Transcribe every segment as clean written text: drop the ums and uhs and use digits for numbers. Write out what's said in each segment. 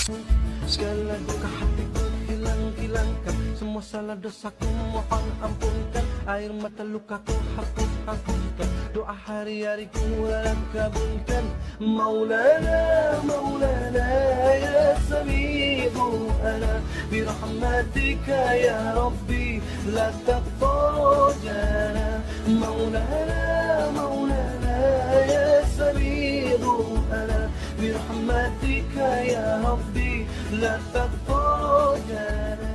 Segala duka hatiku hilangkan, semua salah dosaku mohon ampunkan. Air mata lukaku hapuskan, doa hari-hariku harap kabulkan. Maulana, Maulana ya Sami'u ana birahmatika ya Rabbi la taqtajana. Maulana, Maulana ya Sami'u ana birahmatika ya Rabbi la taqtajana.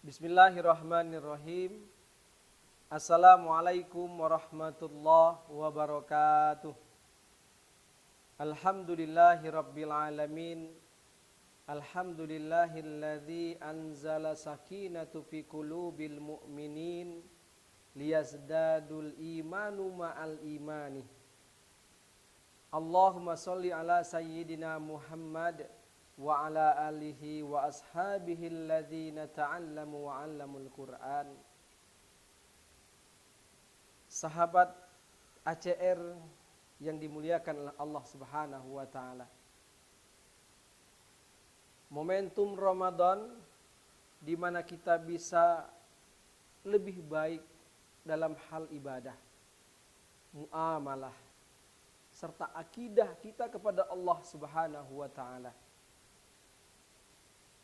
Bismillahirrahmanirrahim. Assalamualaikum warahmatullahi wabarakatuh. Alhamdulillahirabbil alamin. Alhamdulillahilladzi anzala sakinatu fi qulubil mu'minin liyazdadul imanu ma'al imani. Allahumma sholli ala sayyidina Muhammad wa ala alihi wa ashabihi alladzina ta'allamu wa 'allamul Qur'an. Sahabat ACR yang dimuliakan oleh Allah Subhanahu wa taala. Momentum Ramadan di mana kita bisa lebih baik dalam hal ibadah, muamalah, serta akidah kita kepada Allah Subhanahu wa taala.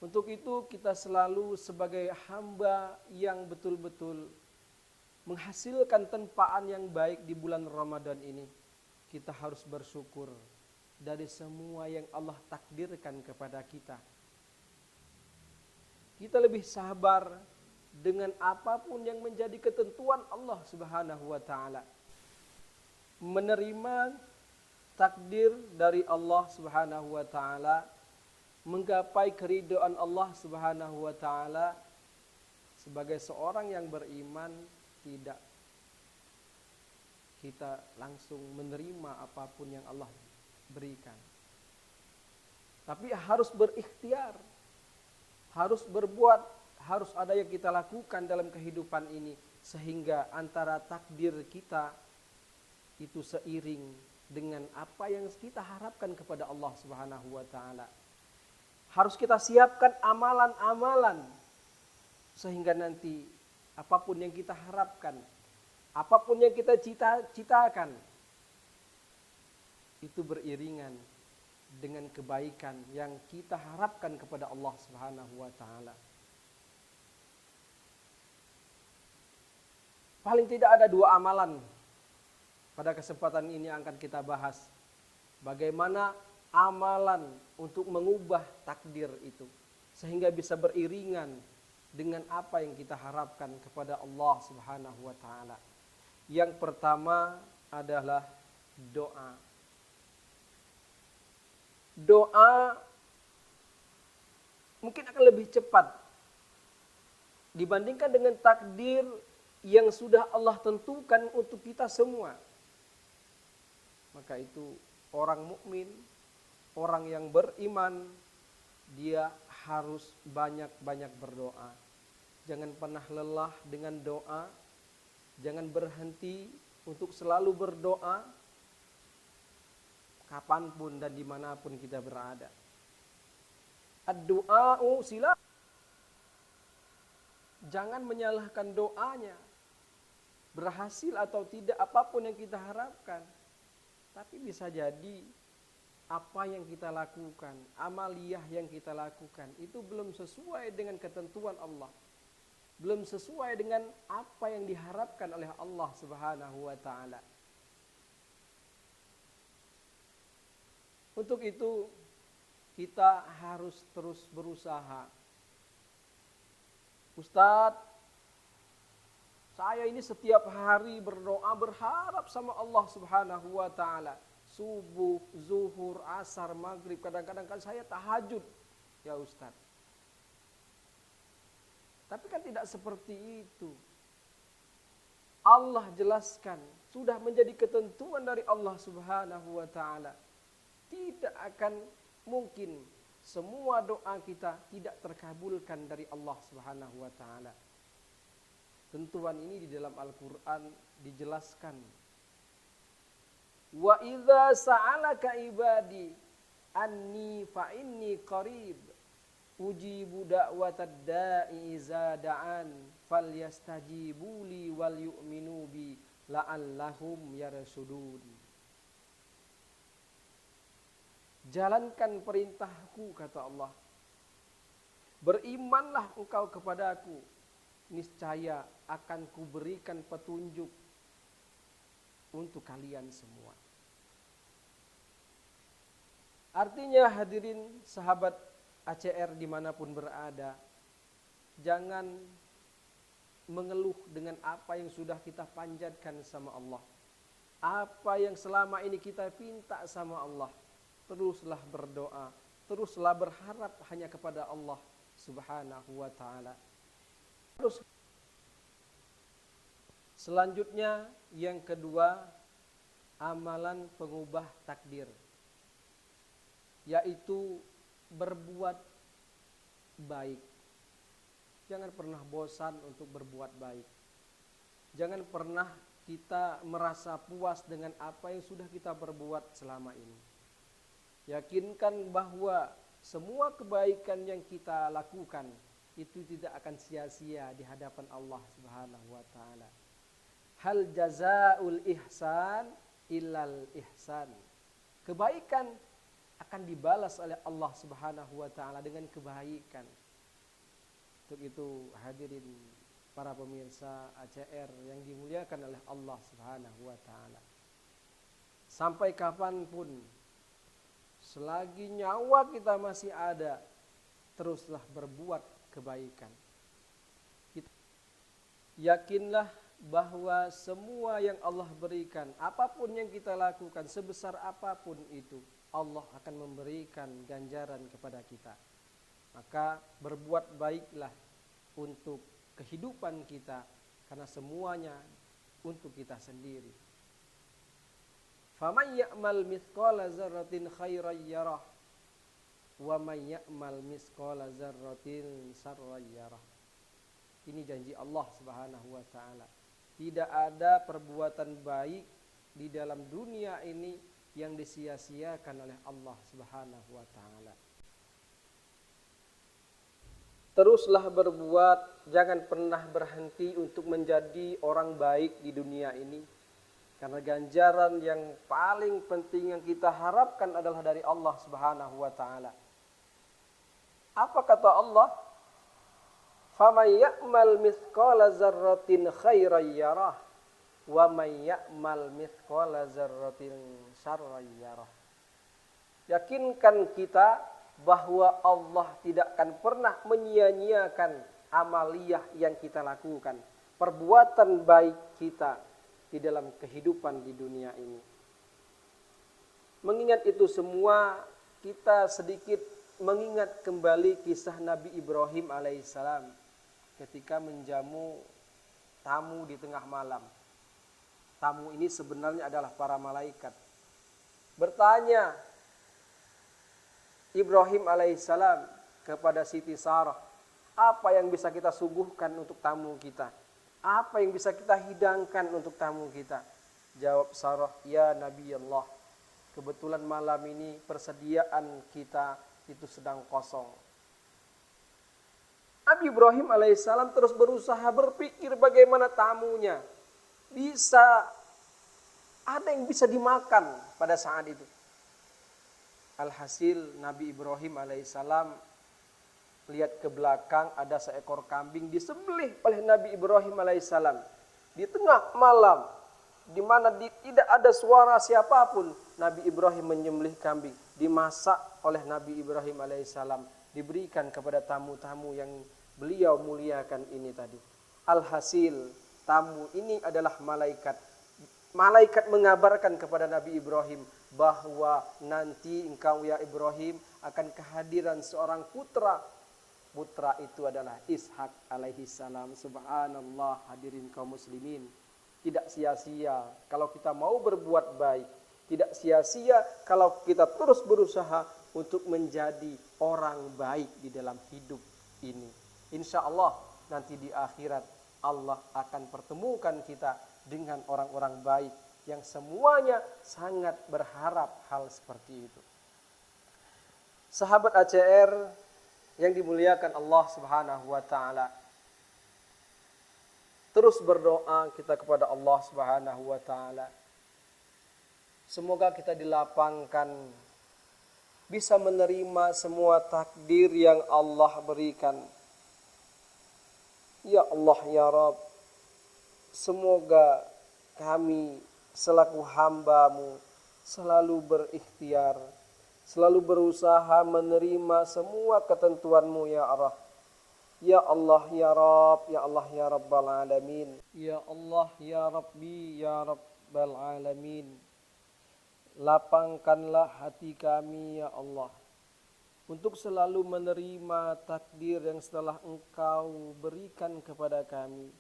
Untuk itu kita selalu sebagai hamba yang betul-betul menghasilkan tempaan yang baik di bulan Ramadan ini. Kita harus bersyukur dari semua yang Allah takdirkan kepada kita. Kita lebih sabar dengan apapun yang menjadi ketentuan Allah Subhanahu wa taala. Menerima takdir dari Allah Subhanahu wa taala, menggapai keridhaan Allah Subhanahu wa taala. Sebagai seorang yang beriman, tidak kita langsung menerima apapun yang Allah berikan. Tapi harus berikhtiar, harus berbuat, harus ada yang kita lakukan dalam kehidupan ini, sehingga antara takdir kita itu seiring dengan apa yang kita harapkan kepada Allah Subhanahu wa taala. Harus kita siapkan amalan-amalan sehingga nanti apapun yang kita harapkan, apapun yang kita cita-citakan, itu beriringan dengan kebaikan yang kita harapkan kepada Allah Subhanahu wa taala. Paling tidak ada 2 amalan pada kesempatan ini yang akan kita bahas. Bagaimana amalan untuk mengubah takdir itu sehingga bisa beriringan dengan apa yang kita harapkan kepada Allah Subhanahu wa taala. Yang pertama adalah doa. Doa mungkin akan lebih cepat dibandingkan dengan takdir yang sudah Allah tentukan untuk kita semua. Maka itu orang mukmin, orang yang beriman, dia harus banyak-banyak berdoa. Jangan pernah lelah dengan doa. Jangan berhenti untuk selalu berdoa. Kapanpun dan dimanapun kita berada. Ad-du'a'u silah. Jangan menyalahkan doanya. Berhasil atau tidak apapun yang kita harapkan. Tapi bisa jadi apa yang kita lakukan, amaliyah yang kita lakukan itu belum sesuai dengan ketentuan Allah. Belum sesuai dengan apa yang diharapkan oleh Allah Subhanahu wa taala. Untuk itu kita harus terus berusaha. Ustadz, saya ini setiap hari berdoa berharap sama Allah Subhanahu wa taala. Subuh, zuhur, asar, maghrib, kadang-kadang kan saya tahajud, ya Ustaz. Tapi kan tidak seperti itu. Allah jelaskan sudah menjadi ketentuan dari Allah Subhanahu wa taala. Tidak akan mungkin semua doa kita tidak terkabulkan dari Allah Subhanahu wa taala. Tentuan ini di dalam Al-Qur'an dijelaskan. Wa idza sa'alaka ibadi anni fa inni qarib ujibu da'watad da'i iza da'an falyastajibu li wal yu'minu bi la'allahum yarshudun. Jalankan perintahku, kata Allah. Berimanlah engkau kepadaku, niscaya akan kuberikan petunjuk untuk kalian semua. Artinya hadirin sahabat ACR dimanapun berada, jangan mengeluh dengan apa yang sudah kita panjatkan sama Allah. Apa yang selama ini kita pinta sama Allah. Teruslah berdoa, teruslah berharap hanya kepada Allah Subhanahu wa ta'ala. Terus selanjutnya yang kedua, amalan pengubah takdir, yaitu berbuat baik. Jangan pernah bosan untuk berbuat baik. Jangan pernah kita merasa puas dengan apa yang sudah kita perbuat selama ini. Yakinkan bahwa semua kebaikan yang kita lakukan itu tidak akan sia-sia di hadapan Allah Subhanahu wa taala. Hal jazaul ihsan illal ihsan. Kebaikan akan dibalas oleh Allah Subhanahu wa taala dengan kebaikan. Untuk itu hadirin para pemirsa ACR yang dimuliakan oleh Allah Subhanahu wa taala. Sampai kapanpun selagi nyawa kita masih ada, teruslah berbuat kebaikan. Yakinlah bahwa semua yang Allah berikan, apapun yang kita lakukan, sebesar apapun itu, Allah akan memberikan ganjaran kepada kita. Maka berbuat baiklah untuk kehidupan kita, karena semuanya untuk kita sendiri. Faman ya'mal mithqala dzarratin khairan yarah wa man ya'mal mithqala dzarratin syarran yarah. Ini janji Allah Subhanahu wa taala. Tidak ada perbuatan baik di dalam dunia ini yang disia-siakan oleh Allah Subhanahu wa taala. Teruslah berbuat, jangan pernah berhenti untuk menjadi orang baik di dunia ini. Karena ganjaran yang paling penting yang kita harapkan adalah dari Allah Subhanahu wa taala. Apa kata Allah? Faman ya'mal mithqala dzarratin khairan yarah wa man ya'mal mithqala dzarratin syarran yarah. Yakinkan kita bahwa Allah tidak akan pernah menyia-nyiakan amaliyah yang kita lakukan, perbuatan baik kita di dalam kehidupan di dunia ini. Mengingat itu semua, kita sedikit mengingat kembali kisah Nabi Ibrahim alaihissalam ketika menjamu tamu di tengah malam. Tamu ini sebenarnya adalah para malaikat. Bertanya Ibrahim alaihissalam kepada Siti Sarah, apa yang bisa kita suguhkan untuk tamu kita? Apa yang bisa kita hidangkan untuk tamu kita? Jawab Sarah, ya Nabi Allah, kebetulan malam ini persediaan kita itu sedang kosong. Nabi Ibrahim alaihissalam terus berusaha berpikir bagaimana tamunya bisa ada yang bisa dimakan pada saat itu. Alhasil Nabi Ibrahim alaihissalam lihat ke belakang, ada seekor kambing disembelih oleh Nabi Ibrahim alaihissalam di tengah malam, di mana tidak ada suara siapapun. Nabi Ibrahim menyembelih kambing, dimasak oleh Nabi Ibrahim alaihissalam, diberikan kepada tamu-tamu yang beliau muliakan ini tadi. Alhasil tamu ini adalah malaikat. Malaikat mengabarkan kepada Nabi Ibrahim bahwa nanti engkau ya Ibrahim akan kehadiran seorang putra. Putra itu adalah Ishak alaihi salam. Subhanallah, hadirin kaum muslimin. tidak sia-sia kalau kita mau berbuat baik. Tidak sia-sia kalau kita terus berusaha untuk menjadi orang baik di dalam hidup ini. Insya Allah nanti di akhirat Allah akan pertemukan kita dengan orang-orang baik yang semuanya sangat berharap hal seperti itu. Sahabat ACR yang dimuliakan Allah Subhanahu wa taala, terus berdoa kita kepada Allah Subhanahu wa taala. Semoga kita dilapangkan, bisa menerima semua takdir yang Allah berikan. Ya Allah ya Rabb, semoga kami selaku hamba-Mu selalu berikhtiar, selalu berusaha menerima semua ketentuan-Mu ya Allah. Ya Allah ya Rabb, ya Allah ya Rabbal Alamin. Ya Allah ya Rabbi ya Rabbal Alamin. Lapangkanlah hati kami ya Allah, untuk selalu menerima takdir yang setelah Engkau berikan kepada kami.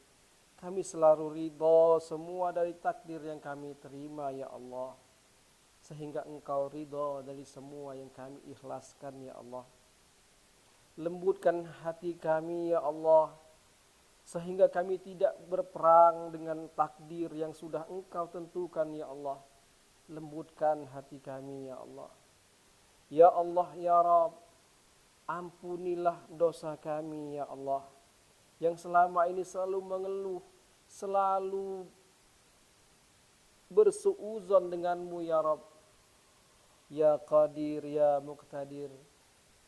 Kami selalu ridho semua dari takdir yang kami terima ya Allah, sehingga Engkau ridho dari semua yang kami ikhlaskan ya Allah. Lembutkan hati kami ya Allah, sehingga kami tidak berperang dengan takdir yang sudah Engkau tentukan ya Allah. Lembutkan hati kami ya Allah. Ya Allah ya Rabb, ampunilah dosa kami ya Allah, yang selama ini selalu mengeluh, selalu bersuuzon denganmu ya Rabb. Ya Qadir ya Muqtadir,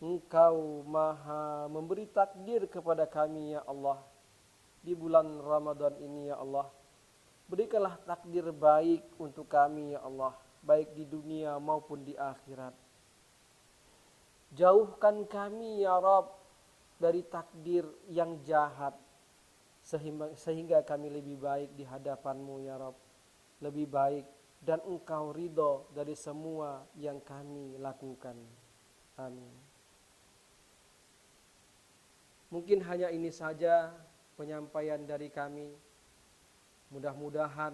Engkau maha memberi takdir kepada kami ya Allah. Di bulan Ramadan ini ya Allah, berikanlah takdir baik untuk kami ya Allah, baik di dunia maupun di akhirat. Jauhkan kami ya Rabb dari takdir yang jahat, sehingga kami lebih baik di hadapan-Mu ya Rabb, lebih baik dan Engkau ridho dari semua yang kami lakukan. Amin. Mungkin hanya ini saja penyampaian dari kami. Mudah-mudahan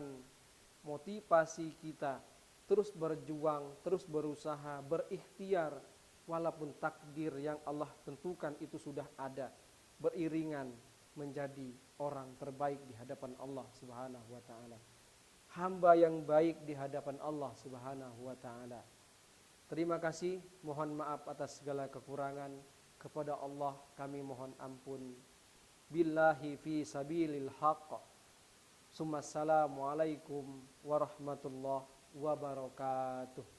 motivasi kita terus berjuang, terus berusaha, berikhtiar, walaupun takdir yang Allah tentukan itu sudah ada, beriringan menjadi orang terbaik di hadapan Allah Subhanahu wa taala. Hamba yang baik di hadapan Allah Subhanahu wa taala. Terima kasih, mohon maaf atas segala kekurangan. Kepada Allah kami mohon ampun. Billahi fi sabilil haqq. Assalamualaikum warahmatullahi wabarakatuh.